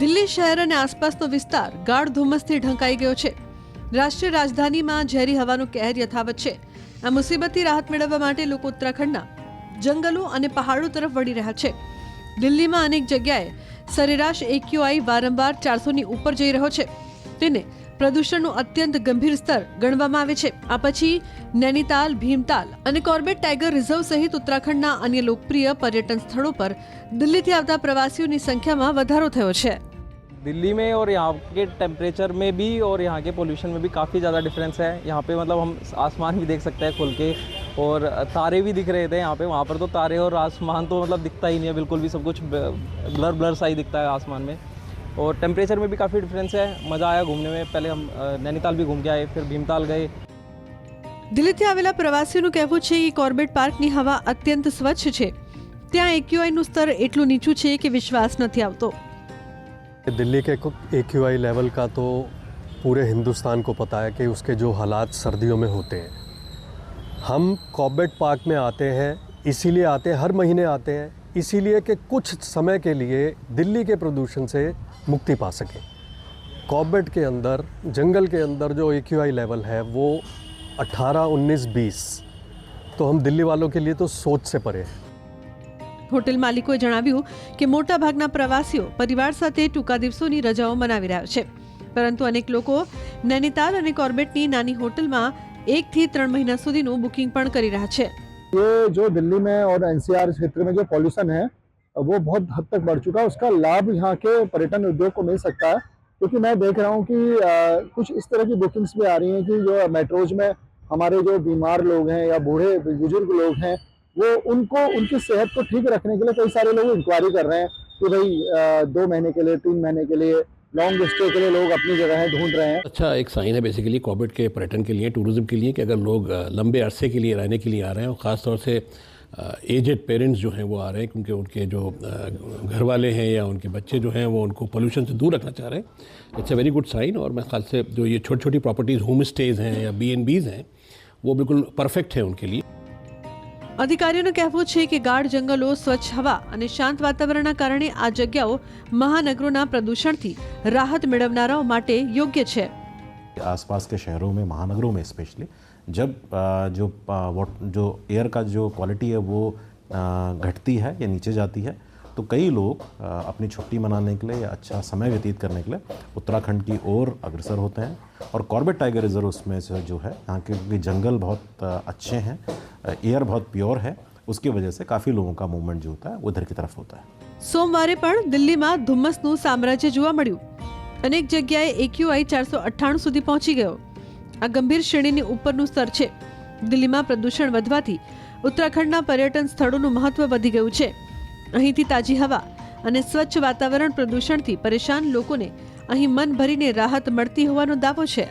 દિલ્હી શહેર અને આસપાસનો વિસ્તાર ગાઢ ધુમ્મસથી ઢંકાઈ ગયો છે। રાષ્ટ્રીય રાજધાનીમાં ઝેરી હવાનો કહેર યથાવત છે। આ મુસીબતથી રાહત મેળવવા માટે લોકો ઉત્તરાખંડના જંગલો અને પહાડો તરફ વળી રહ્યા છે। દિલ્હીમાં અનેક જગ્યાએ સરેરાશ AQI વારંવાર 400ની ઉપર જઈ રહ્યો છે। તેને પ્રદૂષણનું અત્યંત ગંભીર સ્તર ગણવામાં આવે છે। આ પછી નૈનીતાલ, ભીમતાલ અને કોર્બેટ ટાઈગર રિઝર્વ સહિત ઉત્તરાખંડના અન્ય લોકપ્રિય પર્યટન સ્થળો પર દિલ્હીથી આવતા પ્રવાસીઓની સંખ્યામાં વધારો થયો છે। दिल्ली में और यहाँ के टेम्परेचर में भी और यहाँ के पोल्यूशन में भी काफ़ी ज़्यादा डिफरेंस है। यहाँ पे मतलब हम आसमान भी देख सकते हैं खुल के, और तारे भी दिख रहे थे यहाँ पे। वहाँ पर तो तारे और आसमान तो मतलब दिखता ही नहीं है बिल्कुल भी, सब कुछ ब्लर ब्लर सा ही दिखता है आसमान में। और टेम्परेचर में भी काफ़ी डिफरेंस है। मज़ा आया घूमने में। पहले हम नैनीताल भी घूम के आए, फिर भीमताल गए। દિલ્હીથી આવેલા પ્રવાસીઓનું કહેવું છે કે કોર્બેટ પાર્કની હવા અત્યંત સ્વચ્છ છે। ત્યાં AQIનું સ્તર એટલું નીચું છે કે વિશ્વાસ નથી આવતો। दिल्ली के AQI लेवल का तो पूरे हिंदुस्तान को पता है कि उसके जो हालात सर्दियों में होते हैं। हम कॉर्बेट पार्क में आते हैं, इसीलिए आते हैं, हर महीने आते हैं, इसीलिए कि कुछ समय के लिए दिल्ली के प्रदूषण से मुक्ति पा सकें। कॉर्बेट के अंदर, जंगल के अंदर जो AQI लेवल है वो 18, 19, 20, तो हम दिल्ली वालों के लिए तो सोच से परे हैं। હોટેલ માલિકોએ જણાવ્યું કે મોટા ભાગના પ્રવાસીઓ પરિવાર સાથે ટૂંકા દિવસોની રજાઓ મનાવી રહ્યા છે, પરંતુ અનેક લોકો નૈનીતાલ અને કોર્બેટની નાની હોટલમાં 1 થી 3 મહિના સુધીનું બુકિંગ પણ કરી રહ્યા છે। ये जो दिल्ली में और NCR क्षेत्र में जो पॉल्यूशन है वो बहुत हद तक बढ़ चुका है। उसका लाभ यहाँ के पर्यटन उद्योग को मिल सकता है, क्योंकि मैं देख रहा हूँ कि कुछ इस तरह की बुकिंग्स भी आ रही हैं कि जो मेट्रोज में हमारे जो बीमार लोग हैं या बूढ़े बुजुर्ग लोग हैं, वो उनको उनकी सेहत को ठीक रखने के लिए कई सारे लोग इंक्वायरी कर रहे हैं कि भाई 2 महीने के लिए, 3 महीने के लिए लॉन्ग स्टे के लिए लोग अपनी जगह ढूंढ रहे हैं। अच्छा एक साइन है बेसिकली कॉर्बेट के पर्यटन के लिए, टूरिज्म के लिए, कि अगर लोग लंबे अरसे के लिए रहने के लिए आ रहे हैं, और ख़ास तौर से एजेड पेरेंट्स जो हैं वो आ रहे हैं, क्योंकि उनके जो घर वाले हैं या उनके बच्चे जो हैं वो उनको पोल्यूशन से दूर रखना चाह रहे हैं। It's a very good sign. और मैं ख्याल से जो ये छोटी छोटी प्रॉपर्टीज़, होम स्टेज़ हैं या B&Bs हैं, वो बिल्कुल परफेक्ट है उनके लिए। અધિકારીઓનું કહેવું છે કે ગાઢ જંગલો, સ્વચ્છ હવા અને શાંત વાતાવરણના કારણે આ જગ્યાઓ મહાનગરોના પ્રદૂષણથી રાહત મેળવનારાઓ માટે યોગ્ય છે। आसपास के शहरों में, महानगरों में स्पेशली, जब जो एयर का जो क्वालिटी है वो घटती है या नीचे जाती है, तो कई लोग अपनी छुट्टी मनाने के लिए या अच्छा समय व्यतीत करने के लिए उत्तराखंड की ओर अग्रसर होते हैं। और कॉर्बेट टाइगर रिजर्व उसमें से जो है, यहाँ के जंगल बहुत अच्छे हैं, एयर बहुत प्योर है, उसकी वजह से काफ़ी लोगों का मूवमेंट जो होता है वो इधर की तरफ होता है। સોમવારે પણ દિલ્હીમાં ધુમ્મસનું સામ્રાજ્ય જોવા મળ્યું। અનેક જગ્યાએ AQI 498 સુધી પહોંચી ગયો। આ ગંભીર શ્રેણીની ઉપરનું સ્તર છે। દિલ્હીમાં પ્રદૂષણ વધવાથી ઉત્તરાખંડના પર્યટન સ્થળોનું મહત્વ વધી ગયું છે। અહીંથી તાજી હવા અને સ્વચ્છ વાતાવરણ પ્રદૂષણથી પરેશાન લોકોને અહીં મન ભરીને રાહત મળતી હોવાનો દાવો છે।